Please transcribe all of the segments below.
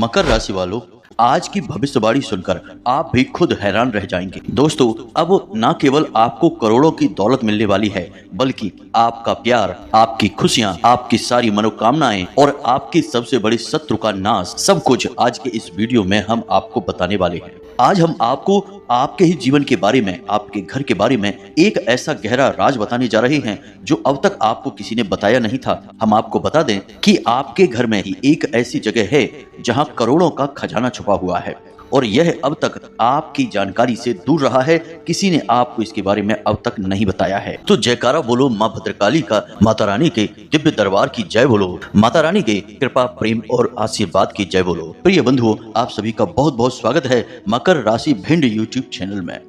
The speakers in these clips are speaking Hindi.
मकर राशि वालों, आज की भविष्यवाणी सुनकर आप भी खुद हैरान रह जाएंगे। दोस्तों, अब न केवल आपको करोड़ों की दौलत मिलने वाली है, बल्कि आपका प्यार, आपकी खुशियां, आपकी सारी मनोकामनाएं और आपकी सबसे बड़ी शत्रु का नाश, सब कुछ आज के इस वीडियो में हम आपको बताने वाले हैं। आज हम आपको आपके ही जीवन के बारे में, आपके घर के बारे में एक ऐसा गहरा राज बताने जा रहे हैं जो अब तक आपको किसी ने बताया नहीं था। हम आपको बता दें कि आपके घर में ही एक ऐसी जगह है जहां करोड़ों का खजाना छुपा हुआ है और यह अब तक आपकी जानकारी से दूर रहा है। किसी ने आपको इसके बारे में अब तक नहीं बताया है। तो जयकारा बोलो मां भद्रकाली का, माता रानी के दिव्य दरबार की जय बोलो, माता रानी के कृपा, प्रेम और आशीर्वाद की जय बोलो। प्रिय बंधुओं, आप सभी का बहुत बहुत स्वागत है मकर राशि भिंड यूट्यूब चैनल में।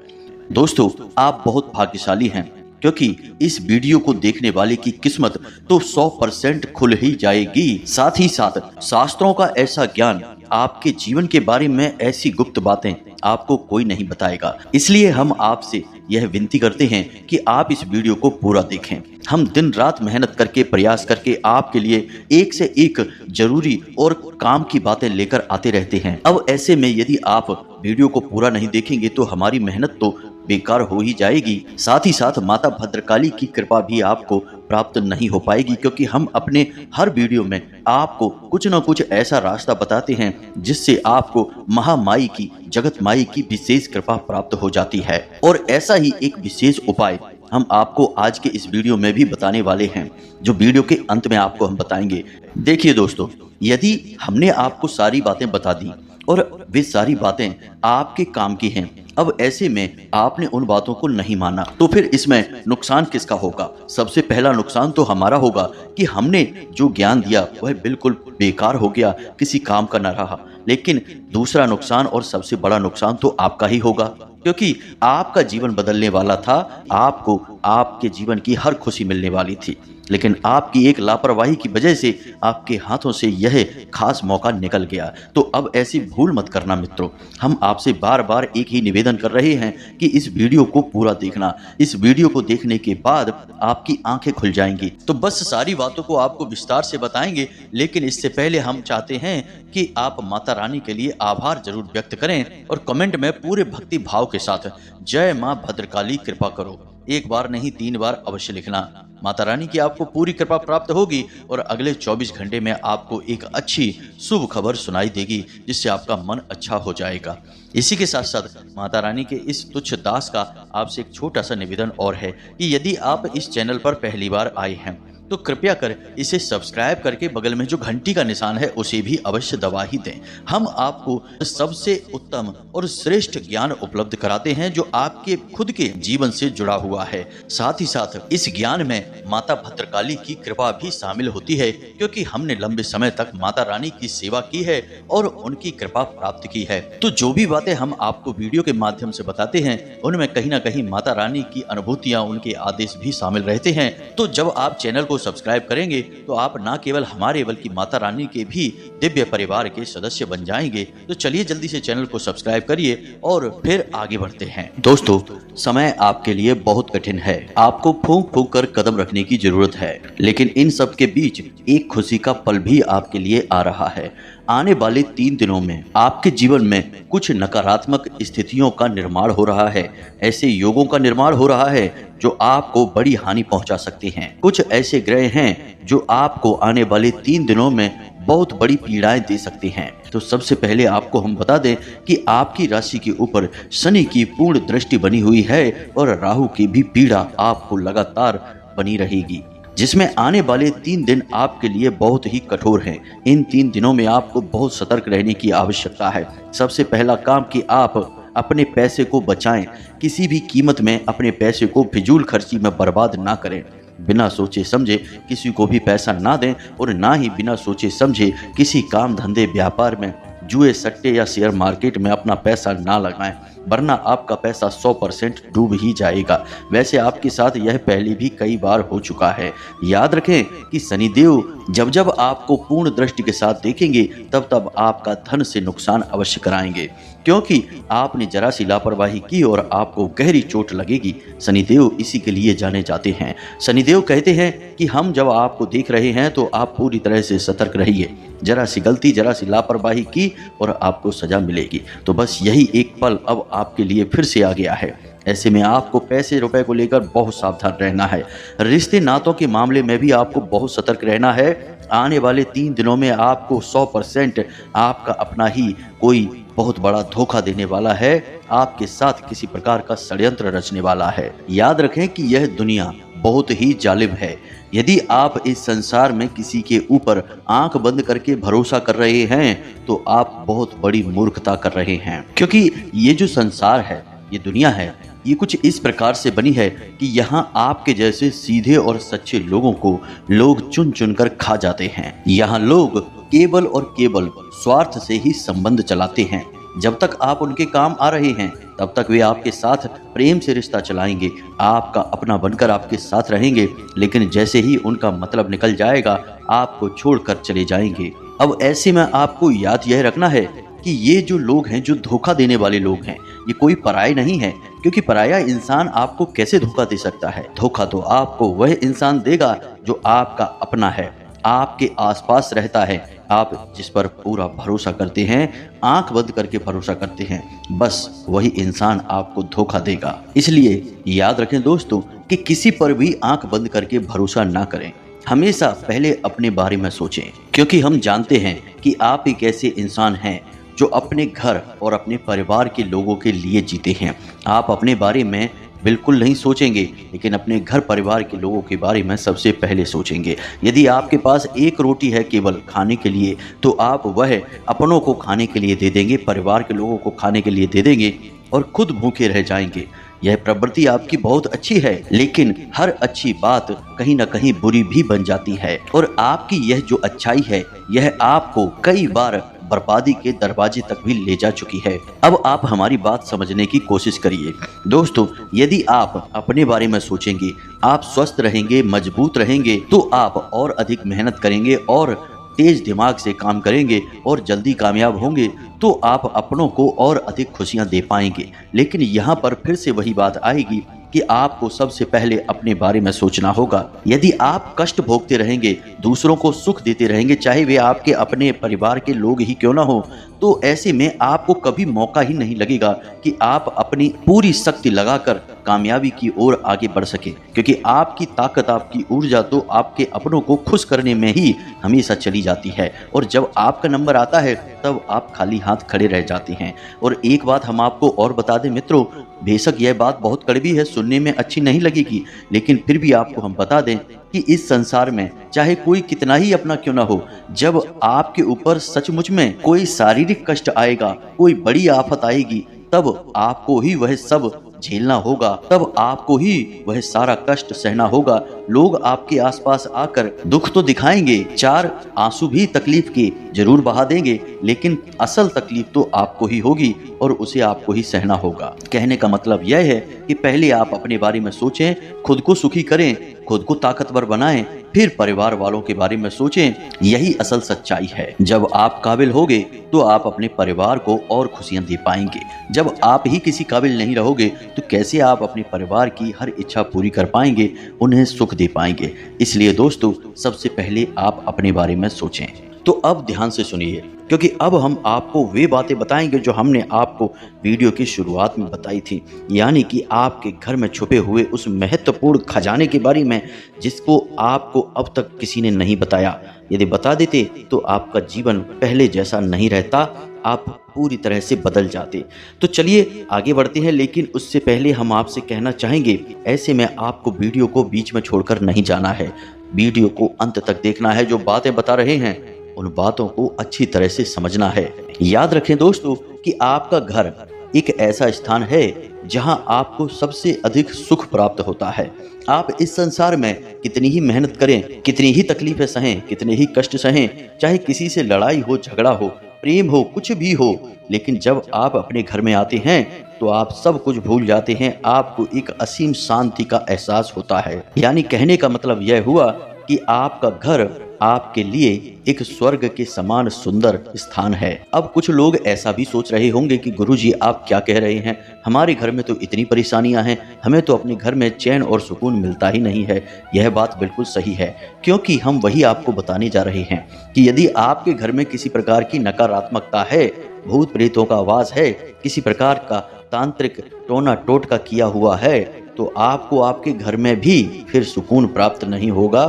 दोस्तों, आप बहुत भाग्यशाली हैं क्योंकि इस वीडियो को देखने वाले की किस्मत तो 100% खुल ही जाएगी। साथ ही साथ शास्त्रों का ऐसा ज्ञान, आपके जीवन के बारे में ऐसी गुप्त बातें आपको कोई नहीं बताएगा। इसलिए हम आपसे यह विनती करते हैं कि आप इस वीडियो को पूरा देखें। हम दिन रात मेहनत करके, प्रयास करके आपके लिए एक से एक जरूरी और काम की बातें लेकर आते रहते हैं। अब ऐसे में यदि आप वीडियो को पूरा नहीं देखेंगे तो हमारी मेहनत तो बेकार हो ही जाएगी। साथ ही साथ माता भद्रकाली की कृपा भी आपको प्राप्त नहीं हो पाएगी, क्योंकि हम अपने हर वीडियो में आपको कुछ न कुछ ऐसा रास्ता बताते हैं जिससे आपको महामाई की, जगत माई की विशेष कृपा प्राप्त हो जाती है। और ऐसा ही एक विशेष उपाय हम आपको आज के इस वीडियो में भी बताने वाले हैं, जो वीडियो के अंत में आपको हम बताएंगे। देखिए दोस्तों, यदि हमने आपको सारी बातें बता दी और वे सारी बातें आपके काम की हैं, अब ऐसे में आपने उन बातों को नहीं माना, तो फिर इसमें नुकसान किसका होगा? सबसे पहला नुकसान तो हमारा होगा कि हमने जो ज्ञान दिया वह बिल्कुल बेकार हो गया, किसी काम का न रहा। लेकिन दूसरा नुकसान और सबसे बड़ा नुकसान तो आपका ही होगा, क्योंकि आपका जीवन बदलने वाला था। आपको आपके जीवन की हर खुशी मिलने वाली थी, लेकिन आपकी एक लापरवाही की वजह से आपके हाथों से यह खास मौका निकल गया। तो अब ऐसी भूल मत करना मित्रों। हम आपसे बार बार एक ही निवेदन कर रहे हैं कि इस वीडियो को पूरा देखना। इस वीडियो को देखने के बाद आपकी आंखें खुल जाएंगी। तो बस सारी बातों को आपको विस्तार से बताएंगे, लेकिन इससे पहले हम चाहते हैं कि आप माता रानी के लिए आभार जरूर व्यक्त करें और कमेंट में पूरे भक्ति भाव के साथ जय मां भद्रकाली कृपा करो, एक बार नहीं 3 बार अवश्य लिखना। माता रानी की आपको पूरी कृपा प्राप्त होगी और अगले 24 घंटे में आपको एक अच्छी शुभ खबर सुनाई देगी, जिससे आपका मन अच्छा हो जाएगा। इसी के साथ साथ माता रानी के इस तुच्छ दास का आपसे एक छोटा सा निवेदन और है कि यदि आप इस चैनल पर पहली बार आए हैं तो कृपया कर इसे सब्सक्राइब करके बगल में जो घंटी का निशान है उसे भी अवश्य दबा ही दें। हम आपको सबसे उत्तम और श्रेष्ठ ज्ञान उपलब्ध कराते हैं जो आपके खुद के जीवन से जुड़ा हुआ है। साथ ही साथ इस ज्ञान में माता भद्रकाली की कृपा भी शामिल होती है, क्योंकि हमने लंबे समय तक माता रानी की सेवा की है और उनकी कृपा प्राप्त की है। तो जो भी बातें हम आपको वीडियो के माध्यम से बताते हैं उनमें कहीं ना कहीं माता रानी की अनुभूतियां, उनके आदेश भी शामिल रहते हैं। तो जब आप चैनल को सब्सक्राइब करेंगे तो आप ना केवल हमारे बल्कि माता रानी के भी दिव्य परिवार के सदस्य बन जाएंगे। तो चलिए जल्दी से चैनल को सब्सक्राइब करिए और फिर आगे बढ़ते हैं। दोस्तों, समय आपके लिए बहुत कठिन है। आपको फूंक फूंक कर कदम रखने की जरूरत है, लेकिन इन सब के बीच एक खुशी का पल भी आपके लिए आ रहा है। आने वाले 3 दिनों में आपके जीवन में कुछ नकारात्मक स्थितियों का निर्माण हो रहा है। ऐसे योगों का निर्माण हो रहा है जो आपको बड़ी हानि पहुंचा सकते हैं। कुछ ऐसे ग्रह हैं जो आपको आने वाले 3 दिनों में बहुत बड़ी पीड़ाएं दे सकते हैं। तो सबसे पहले आपको हम बता दें कि आपकी राशि के ऊपर शनि की पूर्ण दृष्टि बनी हुई है और राहु की भी पीड़ा आपको लगातार बनी रहेगी, जिसमें आने वाले 3 दिन आपके लिए बहुत ही कठोर हैं। इन 3 दिनों में आपको बहुत सतर्क रहने की आवश्यकता है। सबसे पहला काम कि आप अपने पैसे को बचाएं। किसी भी कीमत में अपने पैसे को फिजूल खर्ची में बर्बाद ना करें। बिना सोचे समझे किसी को भी पैसा ना दें और ना ही बिना सोचे समझे किसी काम धंधे, व्यापार में, जुए, सट्टे या शेयर मार्केट में अपना पैसा ना लगाएं, वरना आपका पैसा 100% डूब ही जाएगा। वैसे आपके साथ यह पहले भी कई बार हो चुका है। याद रखें कि शनिदेव जब जब आपको पूर्ण दृष्टि के साथ देखेंगे तब तब आपका धन से नुकसान अवश्य कराएंगे, क्योंकि आपने जरा सी लापरवाही की और आपको गहरी चोट लगेगी। शनिदेव इसी के लिए जाने जाते हैं। शनिदेव कहते हैं कि हम जब आपको देख रहे हैं तो आप पूरी तरह से सतर्क रहिए। जरा सी गलती, जरा सी लापरवाही की और आपको सजा मिलेगी। तो बस यही एक पल अब आपके लिए फिर से आ गया है। ऐसे में आपको पैसे रुपए को लेकर बहुत सावधान रहना है। रिश्ते नातों के मामले में भी आपको बहुत सतर्क रहना है। आने वाले 3 दिनों में आपको 100% आपका अपना ही कोई बहुत बड़ा धोखा देने वाला है, आपके साथ किसी प्रकार का षड्यंत्र रचने वाला है। याद रखें कि यह दुनिया बहुत ही जालिम है। यदि आप इस संसार में किसी के ऊपर आंख बंद करके भरोसा कर रहे हैं तो आप बहुत बड़ी मूर्खता कर रहे हैं, क्योंकि ये जो संसार है, ये दुनिया है, ये कुछ इस प्रकार से बनी है कि यहाँ आपके जैसे सीधे और सच्चे लोगों को लोग चुन चुन कर खा जाते हैं। यहाँ लोग केवल और केवल स्वार्थ से ही संबंध चलाते हैं। जब तक आप उनके काम आ रहे हैं तब तक वे आपके साथ प्रेम से रिश्ता चलाएंगे, आपका अपना बनकर आपके साथ रहेंगे, लेकिन जैसे ही उनका मतलब निकल जाएगा आपको छोड़कर चले जाएंगे। अब ऐसे में आपको याद यह रखना है कि ये जो लोग हैं, जो धोखा देने वाले लोग हैं, ये कोई पराये नहीं है, क्योंकि पराया इंसान आपको कैसे धोखा दे सकता है। धोखा तो आपको वह इंसान देगा जो आपका अपना है, आपके आसपास रहता है, आप जिस पर पूरा भरोसा करते हैं, आंख बंद करके भरोसा करते हैं, बस वही इंसान आपको धोखा देगा। इसलिए याद रखें दोस्तों कि किसी पर भी आंख बंद करके भरोसा ना करें। हमेशा पहले अपने बारे में सोचें, क्योंकि हम जानते हैं कि आप एक ऐसे इंसान हैं जो अपने घर और अपने परिवार के लोगों के लिए जीते हैं। आप अपने बारे में बिल्कुल नहीं सोचेंगे, लेकिन अपने घर परिवार के लोगों के बारे में सबसे पहले सोचेंगे। यदि आपके पास एक रोटी है केवल खाने के लिए, तो आप वह अपनों को खाने के लिए दे देंगे, परिवार के लोगों को खाने के लिए दे देंगे और खुद भूखे रह जाएंगे। यह प्रवृत्ति आपकी बहुत अच्छी है, लेकिन हर अच्छी बात कहीं ना कहीं बुरी भी बन जाती है, और आपकी यह जो अच्छाई है, यह आपको कई बार बर्बादी के दरवाजे तक भी ले जा चुकी है। अब आप हमारी बात समझने की कोशिश करिए दोस्तों। यदि आप अपने बारे में सोचेंगे, आप स्वस्थ रहेंगे, मजबूत रहेंगे, तो आप और अधिक मेहनत करेंगे और तेज दिमाग से काम करेंगे और जल्दी कामयाब होंगे, तो आप अपनों को और अधिक खुशियां दे पाएंगे। लेकिन यहाँ पर फिर से वही बात आएगी कि आपको सबसे पहले अपने बारे में सोचना होगा। यदि आप कष्ट भोगते रहेंगे, दूसरों को सुख देते रहेंगे, चाहे वे आपके अपने परिवार के लोग ही क्यों ना हो, तो ऐसे में आपको कभी मौका ही नहीं लगेगा कि आप अपनी पूरी शक्ति लगाकर कामयाबी की ओर आगे बढ़ सके, क्योंकि आपकी ताकत, आपकी ऊर्जा तो आपके अपनों को खुश करने में ही हमेशा चली जाती है, और जब आपका नंबर आता है तब आप खाली हाथ खड़े रह जाते हैं। और एक बात हम आपको और बता दें मित्रों, बेशक यह बात बहुत कड़वी है, सुनने में अच्छी नहीं लगेगी, लेकिन फिर भी आपको हम बता दें कि इस संसार में चाहे कोई कितना ही अपना क्यों ना हो, जब आपके ऊपर सचमुच में कोई शारीरिक कष्ट आएगा, कोई बड़ी आफत आएगी, तब आपको ही वह सब झेलना होगा, तब आपको ही वह सारा कष्ट सहना होगा। लोग आपके आसपास आकर दुख तो दिखाएंगे, 4 आंसू भी तकलीफ के जरूर बहा देंगे, लेकिन असल तकलीफ तो आपको ही होगी और उसे आपको ही सहना होगा। कहने का मतलब यह है कि पहले आप अपने बारे में सोचें, खुद को सुखी करें, खुद को ताकतवर बनाएं, फिर परिवार वालों के बारे में सोचें। यही असल सच्चाई है। जब आप काबिल होगे तो आप अपने परिवार को और खुशियां दे पाएंगे। जब आप ही किसी काबिल नहीं रहोगे तो कैसे आप अपने परिवार की हर इच्छा पूरी कर पाएंगे, उन्हें सुख दे पाएंगे। इसलिए दोस्तों, सबसे पहले आप अपने बारे में सोचें। तो अब ध्यान से सुनिए, क्योंकि अब हम आपको वे बातें बताएंगे जो हमने आपको वीडियो की शुरुआत में बताई थी, यानी कि आपके घर में छुपे हुए उस महत्वपूर्ण खजाने के बारे में जिसको आपको अब तक किसी ने नहीं बताया। यदि बता देते तो आपका जीवन पहले जैसा नहीं रहता, आप पूरी तरह से बदल जाते। तो चलिए आगे बढ़ते हैं, लेकिन उससे पहले हम आपसे कहना चाहेंगे, ऐसे में आपको वीडियो को बीच में छोड़कर नहीं जाना है, वीडियो को अंत तक देखना है। जो बातें बता रहे हैं उन बातों को अच्छी तरह से समझना है। याद रखें दोस्तों कि आपका घर एक ऐसा स्थान है जहां आपको सबसे अधिक सुख प्राप्त होता है। आप इस संसार में कितनी ही मेहनत करें, कितनी ही तकलीफें सहें, कितने ही कष्ट सहें, चाहे किसी से लड़ाई हो, झगड़ा हो, प्रेम हो, कुछ भी हो, लेकिन जब आप अपने घर में आते हैं तो आप सब कुछ भूल जाते हैं। आपको एक असीम शांति का एहसास होता है। यानी कहने का मतलब यह हुआ कि आपका घर आपके लिए एक स्वर्ग के समान सुंदर स्थान है। अब कुछ लोग ऐसा भी सोच रहे होंगे कि गुरुजी आप क्या कह रहे हैं, हमारे घर में तो इतनी परेशानियां हैं, हमें तो अपने घर में चैन और सुकून मिलता ही नहीं है। यह बात बिल्कुल सही है, क्योंकि हम वही आपको बताने जा रहे हैं कि यदि आपके घर में किसी प्रकार की नकारात्मकता है, भूत प्रेतों का वास है, किसी प्रकार का तांत्रिक टोना टोटका किया हुआ है, तो आपको आपके घर में भी फिर सुकून प्राप्त नहीं होगा।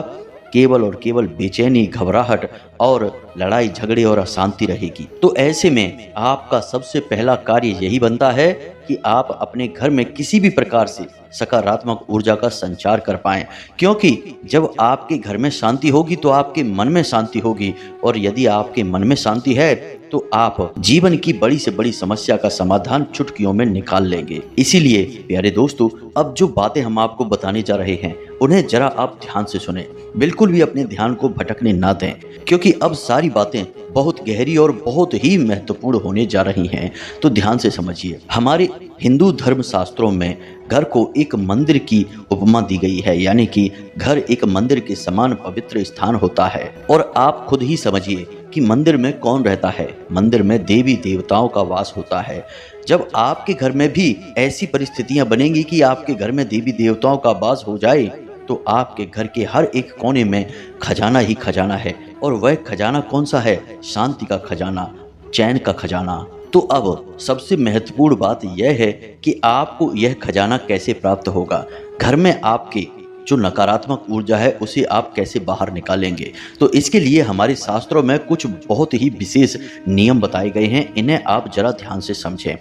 केवल और केवल बेचैनी, घबराहट और लड़ाई झगड़े और अशांति रहेगी। तो ऐसे में आपका सबसे पहला कार्य यही बनता है कि आप अपने घर में किसी भी प्रकार से सकारात्मक ऊर्जा का संचार कर पाएं, क्योंकि जब आपके घर में शांति होगी तो आपके मन में शांति होगी, और यदि आपके मन में शांति है तो आप जीवन की बड़ी से बड़ी समस्या का समाधान चुटकियों में निकाल लेंगे। इसीलिए प्यारे दोस्तों, अब जो बातें हम आपको बताने जा रहे हैं उन्हें जरा आप ध्यान से सुने, बिल्कुल भी अपने ध्यान को भटकने ना दें, क्योंकि अब सारी बातें बहुत गहरी और बहुत ही महत्वपूर्ण होने जा रही हैं। तो ध्यान से समझिए। हमारे हिंदू धर्म शास्त्रों में घर को एक मंदिर की उपमा दी गई है, यानी कि घर एक मंदिर के समान पवित्र स्थान होता है। और आप खुद ही समझिए कि मंदिर में कौन रहता है। मंदिर में देवी देवताओं का वास होता है। जब आपके घर में भी ऐसी परिस्थितियां बनेंगी कि आपके घर में देवी देवताओं का वास हो जाए, तो आपके घर के हर एक कोने में खजाना ही खजाना है। और वह खजाना कौन सा है? शांति का खजाना, चैन का खजाना। तो अब सबसे महत्वपूर्ण बात यह है कि आपको यह खजाना कैसे प्राप्त होगा। घर में आपके जो नकारात्मक ऊर्जा है उसे आप कैसे बाहर निकालेंगे। तो इसके लिए हमारे शास्त्रों में कुछ बहुत ही विशेष नियम बताए गए हैं, इन्हें आप जरा ध्यान से समझें।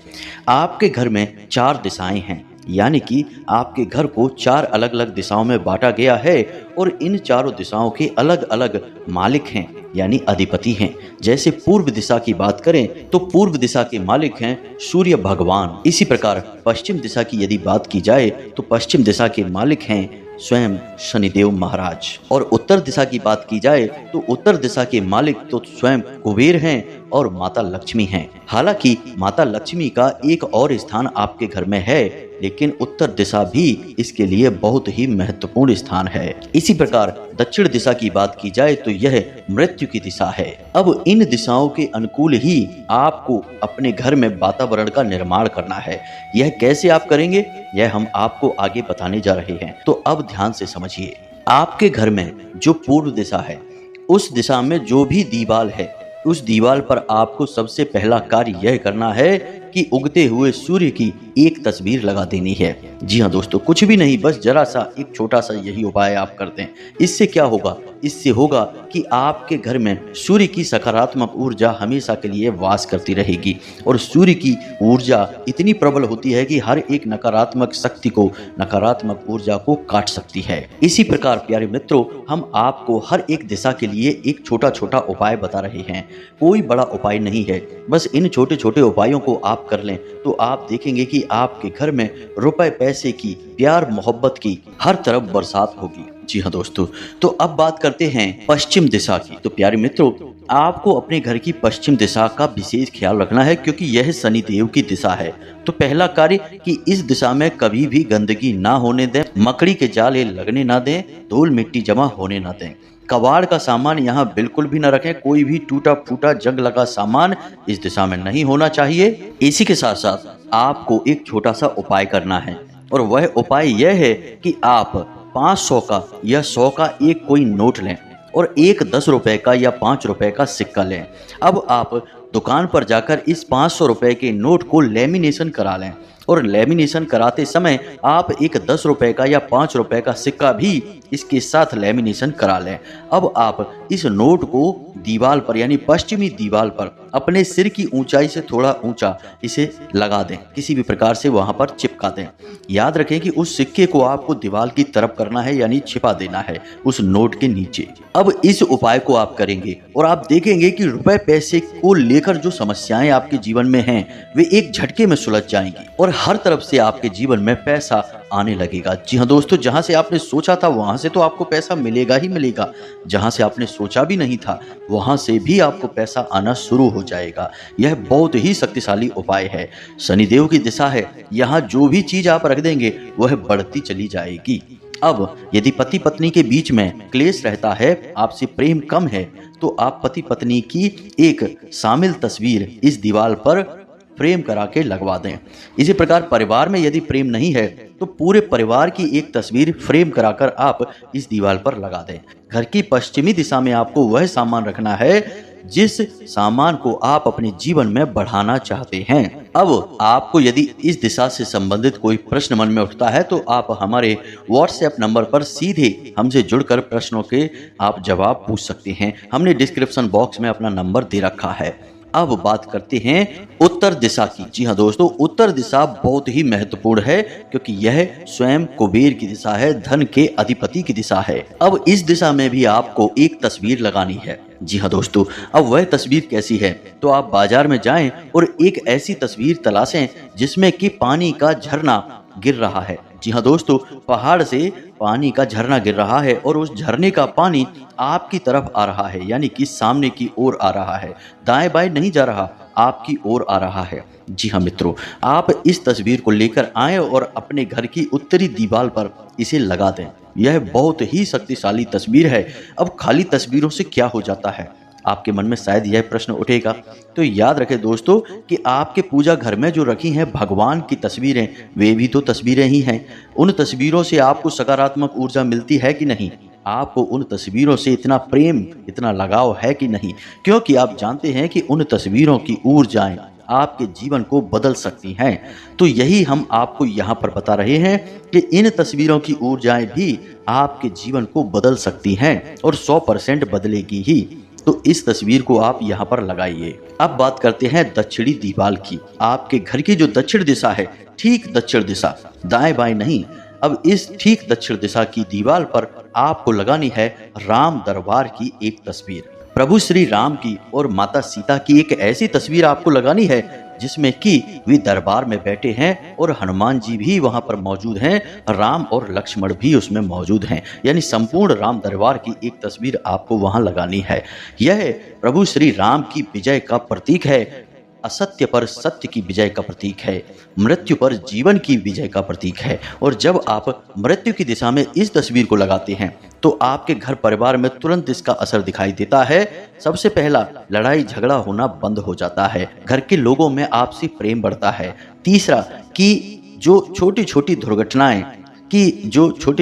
आपके घर में 4 दिशाएं हैं, यानी कि आपके घर को 4 अलग अलग दिशाओं में बांटा गया है, और इन चारों दिशाओं के अलग अलग मालिक हैं, यानी अधिपति हैं। जैसे पूर्व दिशा की बात करें तो पूर्व दिशा के मालिक हैं सूर्य भगवान। इसी प्रकार पश्चिम दिशा की यदि बात की जाए तो पश्चिम दिशा के मालिक हैं स्वयं शनिदेव महाराज। और उत्तर दिशा की बात की जाए तो उत्तर दिशा के मालिक तो स्वयं कुबेर हैं और माता लक्ष्मी हैं। हालांकि माता लक्ष्मी का एक और स्थान आपके घर में है, लेकिन उत्तर दिशा भी इसके लिए बहुत ही महत्वपूर्ण स्थान है। इसी प्रकार दक्षिण दिशा की बात की जाए तो यह मृत्यु की दिशा है। अब इन दिशाओं के अनुकूल ही आपको अपने घर में वातावरण का निर्माण करना है। यह कैसे आप करेंगे, यह हम आपको आगे बताने जा रहे हैं। तो अब ध्यान से समझिए। आपके घर में जो पूर्व दिशा है, उस दिशा में जो भी दीवार है, उस दीवार पर आपको सबसे पहला कार्य यह करना है कि उगते हुए सूर्य की एक तस्वीर लगा देनी है। जी हाँ दोस्तों, कुछ भी नहीं, बस जरा सा एक छोटा सा यही उपाय आप करते हैं। इससे क्या होगा? इससे होगा कि आपके घर में सूर्य की सकारात्मक ऊर्जा हमेशा के लिए वास करती रहेगी, और सूर्य की ऊर्जा इतनी प्रबल होती है कि हर एक नकारात्मक शक्ति को, नकारात्मक ऊर्जा को काट सकती है। इसी प्रकार प्यारे मित्रों, हम आपको हर एक दिशा के लिए एक छोटा छोटा उपाय बता रहे हैं। कोई बड़ा उपाय नहीं है, बस इन छोटे छोटे उपायों को आप कर लें तो आप देखेंगे कि आपके घर में रुपए पैसे की, प्यार मोहब्बत की हर तरफ बरसात होगी। जी हाँ दोस्तों, तो अब बात करते हैं पश्चिम दिशा की। तो प्यारे मित्रों, आपको अपने घर की पश्चिम दिशा का विशेष ख्याल रखना है, क्योंकि यह शनिदेव की दिशा है। तो पहला कार्य कि इस दिशा में कभी भी गंदगी ना होने दें, मकड़ी के जाले लगने ना दें, धूल मिट्टी जमा होने ना दें। कबाड़ का सामान यहाँ बिल्कुल भी न रखें। कोई भी टूटा फूटा जंग लगा सामान इस दिशा में नहीं होना चाहिए। इसी के साथ साथ आपको एक छोटा सा उपाय करना है, और वह उपाय यह है कि आप 500 का या 100 का एक कोई नोट लें और एक 10 रुपए का या 5 रुपए का सिक्का लें। अब आप दुकान पर जाकर इस 500 रुपए के नोट को लेमिनेशन करा लें, और लेमिनेशन कराते समय आप एक 10 रुपए का या 5 रुपए का सिक्का भी इसके साथ लेमिनेशन करा लें। अब आप इस नोट को दीवार पर, यानी पश्चिमी दीवार पर अपने सिर की ऊंचाई से थोड़ा ऊंचा इसे लगा दें, किसी भी प्रकार से वहां पर चिपका दें। याद रखें कि उस सिक्के को आपको दीवार की तरफ करना है, यानी छिपा देना है उस नोट के नीचे। अब इस उपाय को आप करेंगे और आप देखेंगे कि रुपए पैसे को लेकर जो समस्याएं आपके जीवन में हैं वे एक झटके में सुलझ जाएंगी, और हर तरफ से आपके जीवन में पैसा आने लगेगा। जी हाँ दोस्तों, जहां से आपने सोचा था वहां से तो आपको पैसा मिलेगा ही मिलेगा, जहां से आपने सोचा भी नहीं था वहां से भी आपको पैसा आना शुरू हो जाएगा। यह बहुत ही शक्तिशाली उपाय है। शनिदेव की दिशा है, यहाँ जो भी चीज आप रख देंगे वह बढ़ती चली जाएगी। अब यदि पति पत्नी के बीच में क्लेश रहता है, आपसी प्रेम कम है, तो आप पति पत्नी की एक शामिल तस्वीर इस दीवार पर फ्रेम करा के लगवा दें। इसी प्रकार परिवार में यदि प्रेम नहीं है तो पूरे परिवार की एक तस्वीर फ्रेम कराकर आप इस दीवार पर लगा दें। घर की पश्चिमी दिशा में आपको वह सामान रखना है जिस सामान को आप अपने जीवन में बढ़ाना चाहते हैं। अब आपको यदि इस दिशा से संबंधित कोई प्रश्न मन में उठता है तो आप हमारे WhatsApp नंबर पर सीधे हमसे जुड़कर प्रश्नों के आप जवाब पूछ सकते हैं। हमने डिस्क्रिप्शन बॉक्स में अपना नंबर दे रखा है। अब बात करते हैं उत्तर दिशा की। जी हाँ दोस्तों, उत्तर दिशा बहुत ही महत्वपूर्ण है क्योंकि यह स्वयं कुबेर की दिशा है, धन के अधिपति की दिशा है। अब इस दिशा में भी आपको एक तस्वीर लगानी है। जी हाँ दोस्तों, अब वह तस्वीर कैसी है? तो आप बाजार में जाएं और एक ऐसी तस्वीर तलाशें जिसमें कि पानी का झरना गिर रहा है। जी हाँ दोस्तों, पहाड़ से पानी का झरना गिर रहा है और उस झरने का पानी आपकी तरफ आ रहा है, यानी कि सामने की ओर आ रहा है, दाएं बाएं नहीं जा रहा, आपकी ओर आ रहा है। जी हाँ मित्रों, आप इस तस्वीर को लेकर आएं और अपने घर की उत्तरी दीवार पर इसे लगा दें। यह बहुत ही शक्तिशाली तस्वीर है। अब खाली तस्वीरों से क्या हो जाता है, आपके मन में शायद यह प्रश्न उठेगा। तो याद रखें दोस्तों कि आपके पूजा घर में जो रखी हैं भगवान की तस्वीरें, वे भी तो तस्वीरें ही हैं। उन तस्वीरों से आपको सकारात्मक ऊर्जा मिलती है कि नहीं? आपको उन तस्वीरों से इतना प्रेम, इतना लगाव है कि नहीं? क्योंकि आप जानते हैं कि उन तस्वीरों की ऊर्जाएं आपके जीवन को बदल सकती हैं। तो यही हम आपको यहाँ पर बता रहे हैं कि इन तस्वीरों की ऊर्जाएं भी आपके जीवन को बदल सकती हैं और 100% बदलेगी ही। तो इस तस्वीर को आप यहाँ पर लगाइए। अब बात करते हैं दक्षिणी दीवार की। आपके घर की जो दक्षिण दिशा है, ठीक दक्षिण दिशा, दाएं बाएं नहीं। अब इस ठीक दक्षिण दिशा की दीवार पर आपको लगानी है राम दरबार की एक तस्वीर। प्रभु श्री राम की और माता सीता की एक ऐसी तस्वीर आपको लगानी है जिसमें कि वे दरबार में बैठे हैं और हनुमान जी भी वहां पर मौजूद हैं, राम और लक्ष्मण भी उसमें मौजूद हैं, यानी संपूर्ण राम दरबार की एक तस्वीर आपको वहां लगानी है। यह प्रभु श्री राम की विजय का प्रतीक है, असत्य पर सत्य की विजय का प्रतीक है, मृत्यु पर जीवन की विजय का प्रतीक है। और जब आप मृत्यु की दिशा में इस तस्वीर को लगाते हैं तो आपके घर परिवार में तुरंत इसका असर दिखाई देता है। सबसे पहला, लड़ाई झगड़ा होना बंद हो जाता है, घर के लोगों में आपसी प्रेम बढ़ता है। तीसरा, कि जो छोटी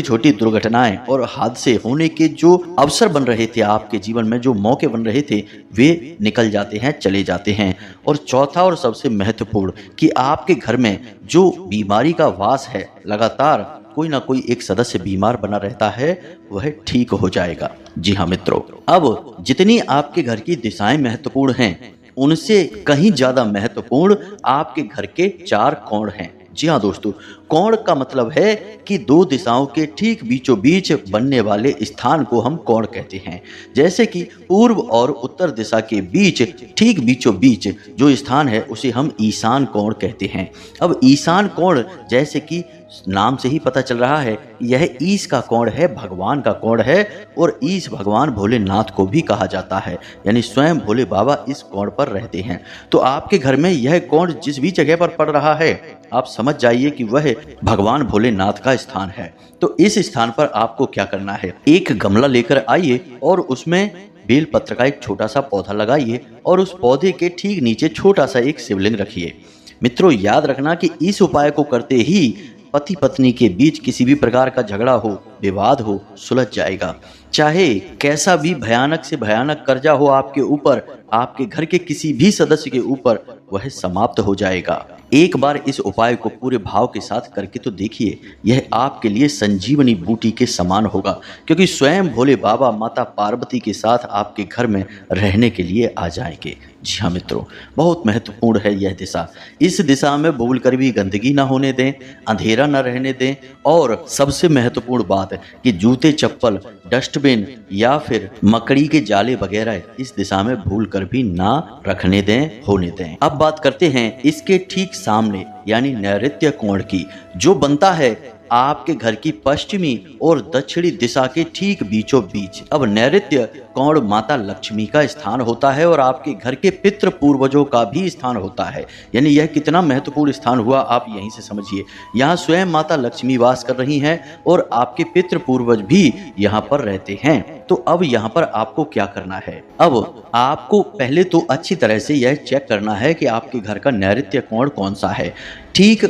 छोटी दुर्घटनाएं और हादसे होने के जो अवसर बन रहे थे, आपके जीवन में जो मौके बन रहे थे, वे निकल जाते हैं, चले जाते हैं। और चौथा और सबसे महत्वपूर्ण, कि आपके घर में जो बीमारी का वास है, लगातार कोई ना कोई एक सदस्य बीमार बना रहता है, वह ठीक हो जाएगा। जी हाँ मित्रों, अब जितनी आपके घर की दिशाएं महत्वपूर्ण हैं, उनसे कहीं ज्यादा महत्वपूर्ण आपके घर के 4 कोण हैं। जी हाँ दोस्तों, कोण का मतलब है कि 2 दिशाओं के ठीक बीचों बीच बनने वाले स्थान को हम कोण कहते हैं। जैसे कि पूर्व और उत्तर दिशा के बीच ठीक बीचों बीच जो स्थान है उसे हम ईशान कोण कहते हैं। अब ईशान कोण, जैसे कि नाम से ही पता चल रहा है, यह ईश का कोण है, भगवान का कोण है। और ईश भगवान भोलेनाथ को भी कहा जाता है, यानी स्वयं भोले बाबा इस कोण पर रहते हैं। तो आपके घर में यह कोण जिस भी जगह पर पड़ रहा है, आप समझ जाइए कि वह भगवान भोलेनाथ का स्थान है। तो इस स्थान पर आपको क्या करना है, एक गमला लेकर आइए और उसमें बेलपत्र का एक छोटा सा पौधा लगाइए और उस पौधे के ठीक नीचे छोटा सा एक शिवलिंग रखिए। मित्रों, याद रखना कि इस उपाय को करते ही पति पत्नी के बीच किसी भी प्रकार का झगड़ा हो, विवाद हो, सुलझ जाएगा। चाहे कैसा भी भयानक से भयानक कर्जा हो आपके ऊपर, आपके घर के किसी भी सदस्य के ऊपर, वह समाप्त हो जाएगा। एक बार इस उपाय को पूरे भाव के साथ करके तो देखिए, यह आपके लिए संजीवनी बूटी के समान होगा, क्योंकि स्वयं भोले बाबा माता पार्वती के साथ आपके घर में रहने के लिए आ जाएंगे। जी हाँ मित्रों, बहुत महत्वपूर्ण है यह दिशा। इस दिशा में भूल कर भी गंदगी ना होने दें, अंधेरा न रहने दें, और सबसे महत्वपूर्ण बात है कि जूते चप्पल, डस्टबिन या फिर मकड़ी के जाले वगैरह इस दिशा में भूल कर भी ना रखने दें, होने दें। अब बात करते हैं इसके ठीक सामने यानी नैऋत्य कोण की, जो बनता है आपके घर की पश्चिमी और दक्षिणी दिशा के ठीक बीचों बीच। अब नैऋत्य कोण माता लक्ष्मी का स्थान होता है और आपके घर के पितृ पूर्वजों का भी स्थान होता है। यानी यह कितना महत्वपूर्ण स्थान हुआ आप यहीं से समझिए। यहाँ स्वयं माता लक्ष्मी वास कर रही हैं और आपके पितृ पूर्वज भी यहाँ पर रहते हैं। तो अब यहाँ पर आपको क्या करना है? अब आपको पहले तो अच्छी तरह से यह चेक करना है कि आपके घर का नैऋत्य कोण कौन सा है। ठीक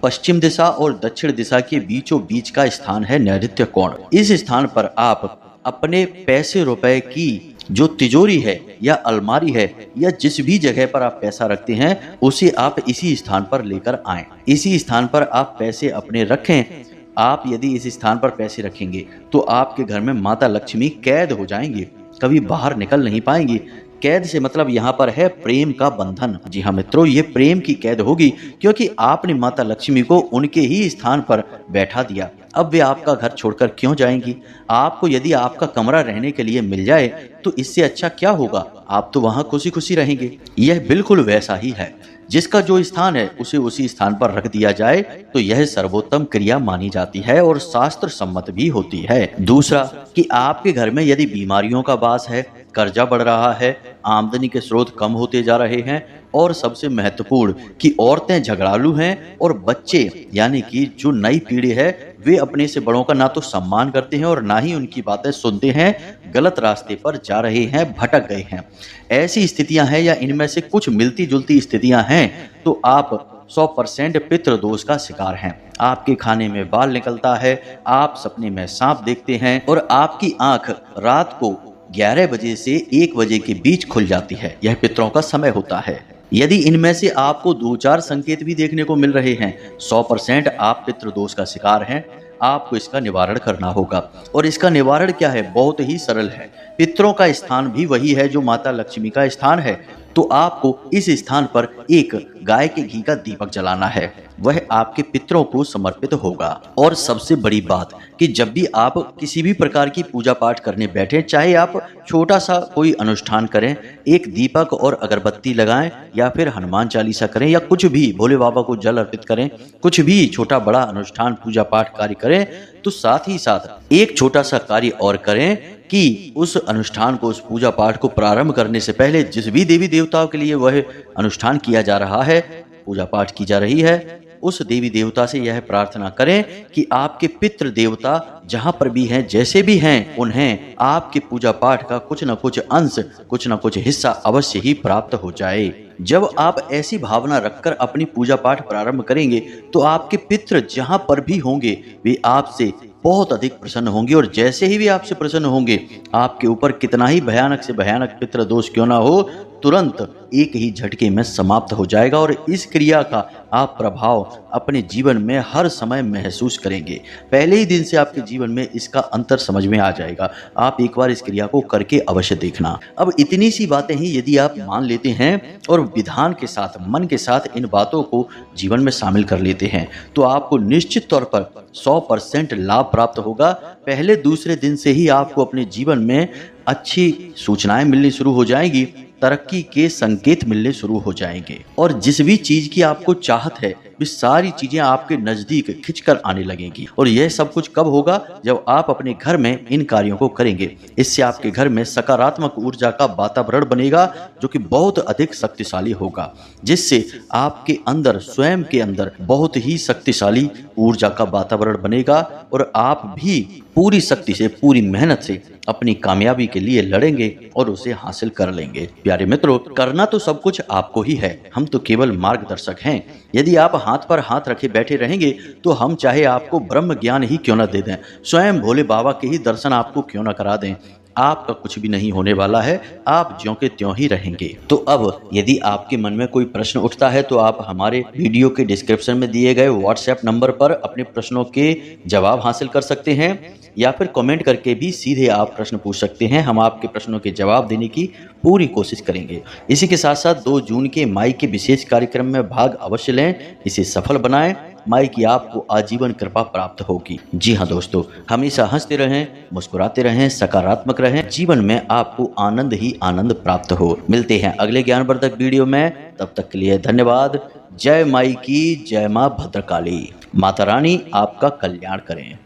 पश्चिम दिशा और दक्षिण दिशा के बीचों बीच का स्थान है नैऋत्य कोण। इस स्थान पर आप अपने पैसे रुपए की जो तिजोरी है या अलमारी है या जिस भी जगह पर आप पैसा रखते हैं उसे आप इसी स्थान पर लेकर आएं। इसी स्थान पर आप पैसे अपने रखें। आप यदि इस स्थान पर पैसे रखेंगे तो आपके घर में माता लक्ष्मी कैद हो जाएंगी, कभी बाहर निकल नहीं पाएंगी। कैद से मतलब यहाँ पर है प्रेम का बंधन। जी हाँ मित्रों, ये प्रेम की कैद होगी क्योंकि आपने माता लक्ष्मी को उनके ही स्थान पर बैठा दिया। अब वे आपका घर छोड़कर क्यों जाएंगी? आपको यदि आपका कमरा रहने के लिए मिल जाए तो इससे अच्छा क्या होगा? आप तो वहाँ खुशी खुशी रहेंगे। यह बिल्कुल वैसा ही है, जिसका जो स्थान है उसे उसी स्थान पर रख दिया जाए तो यह सर्वोत्तम क्रिया मानी जाती है और शास्त्र सम्मत भी होती है। दूसरा कि आपके घर में यदि बीमारियों का वास है, कर्जा बढ़ रहा है, आमदनी के स्रोत कम होते जा रहे हैं और सबसे महत्वपूर्ण कि औरतें झगड़ालू हैं और बच्चे यानी कि जो नई पीढ़ी है वे अपने से बड़ों का ना तो सम्मान करते हैं और ना ही उनकी बातें सुनते हैं, गलत रास्ते पर जा रहे हैं, भटक गए हैं। ऐसी स्थितियां हैं या इनमें से कुछ मिलती जुलती स्थितियां हैं तो आप 100% पितृदोष का शिकार हैं। आपके खाने में बाल निकलता है, आप सपने में सांप देखते हैं और आपकी आंख रात को 11 बजे से 1 बजे के बीच खुल जाती है। यह पितरों का समय होता है। यदि इनमें से आपको 2-4 संकेत भी देखने को मिल रहे हैं 100% आप पितृदोष का शिकार हैं। आपको इसका निवारण करना होगा और इसका निवारण क्या है? बहुत ही सरल है। पितरों का स्थान भी वही है जो माता लक्ष्मी का स्थान है। तो आपको इस स्थान पर एक गाय के घी का दीपक जलाना है, वह आपके पितरों को समर्पित होगा। और सबसे बड़ी बात कि जब भी आप किसी भी प्रकार की पूजा पाठ करने बैठे, चाहे आप छोटा सा कोई अनुष्ठान करें, एक दीपक और अगरबत्ती लगाएं या फिर हनुमान चालीसा करें या कुछ भी भोले बाबा को जल अर्पित करें, कुछ भी छोटा बड़ा अनुष्ठान पूजा पाठ कार्य करें, तो साथ ही साथ एक छोटा सा कार्य और करें कि उस अनुष्ठान को, उस पूजा पाठ को प्रारंभ करने से पहले जिस भी देवी देवताओं के लिए वह अनुष्ठान किया जा रहा है, पूजा पाठ की जा रही है, उस देवी देवता से यह प्रार्थना करें कि आपके पितृ देवता जहां पर भी हैं, जैसे भी हैं, उन्हें आपके पूजा पाठ का कुछ न कुछ अंश, कुछ न कुछ हिस्सा अवश्य ही प्राप्त हो जाए। जब आप ऐसी भावना रखकर अपनी पूजा पाठ प्रारंभ करेंगे तो आपके पितृ जहां पर भी होंगे वे आपसे बहुत अधिक प्रसन्न होंगे और जैसे ही वे आपसे प्रसन्न होंगे, आपके ऊपर कितना ही भयानक से भयानक पितृ दोष क्यों ना हो, तुरंत एक ही झटके में समाप्त हो जाएगा और इस क्रिया का आप प्रभाव अपने जीवन में हर समय महसूस करेंगे। पहले ही दिन से आपके जीवन में इसका अंतर समझ में आ जाएगा। आप एक बार इस क्रिया को करके अवश्य देखना। अब इतनी सी बातें ही यदि आप मान लेते हैं और विधान के साथ, मन के साथ इन बातों को जीवन में शामिल कर लेते हैं तो आपको निश्चित तौर पर 100% लाभ प्राप्त होगा। पहले दूसरे दिन से ही आपको अपने जीवन में अच्छी सूचनाएं मिलनी शुरू हो जाएंगी, तरक्की के संकेत मिलने शुरू हो जाएंगे और जिस भी चीज की आपको चाहत है वे सारी चीजें आपके नजदीक खिंचकर आने लगेंगी। और यह सब कुछ कब होगा? जब आप अपने घर में इन कार्यों को करेंगे। इससे आपके घर में सकारात्मक ऊर्जा का वातावरण बनेगा जो कि बहुत अधिक शक्तिशाली होगा, जिससे आपके अंदर, स्वयं के अंदर बहुत ही शक्तिशाली ऊर्जा का वातावरण बनेगा और आप भी पूरी शक्ति से, पूरी मेहनत से अपनी कामयाबी के लिए लड़ेंगे और उसे हासिल कर लेंगे। प्यारे मित्रों, करना तो सब कुछ आपको ही है, हम तो केवल मार्गदर्शक हैं। यदि आप हाथ पर हाथ रखे बैठे रहेंगे तो हम चाहे आपको ब्रह्म ज्ञान ही क्यों न दे दें, स्वयं भोले बाबा के ही दर्शन आपको क्यों न करा दें, आपका कुछ भी नहीं होने वाला है। आप ज्यों के त्यों ही रहेंगे। तो अब यदि आपके मन में कोई प्रश्न उठता है तो आप हमारे वीडियो के डिस्क्रिप्शन में दिए गए व्हाट्सएप नंबर पर अपने प्रश्नों के जवाब हासिल कर सकते हैं या फिर कमेंट करके भी सीधे आप प्रश्न पूछ सकते हैं। हम आपके प्रश्नों के जवाब देने की पूरी कोशिश करेंगे। इसी के साथ साथ 2 जून के माई के विशेष कार्यक्रम में भाग अवश्य लें, इसे सफल बनाएं। माई की आपको आजीवन कृपा प्राप्त होगी। जी हाँ दोस्तों, हमेशा हंसते रहें, मुस्कुराते रहें, सकारात्मक रहें, जीवन में आपको आनंद ही आनंद प्राप्त हो। मिलते हैं अगले ज्ञानवर्धक वीडियो में, तब तक के लिए धन्यवाद। जय माई की, जय माँ भद्रकाली। माता रानी आपका कल्याण करें।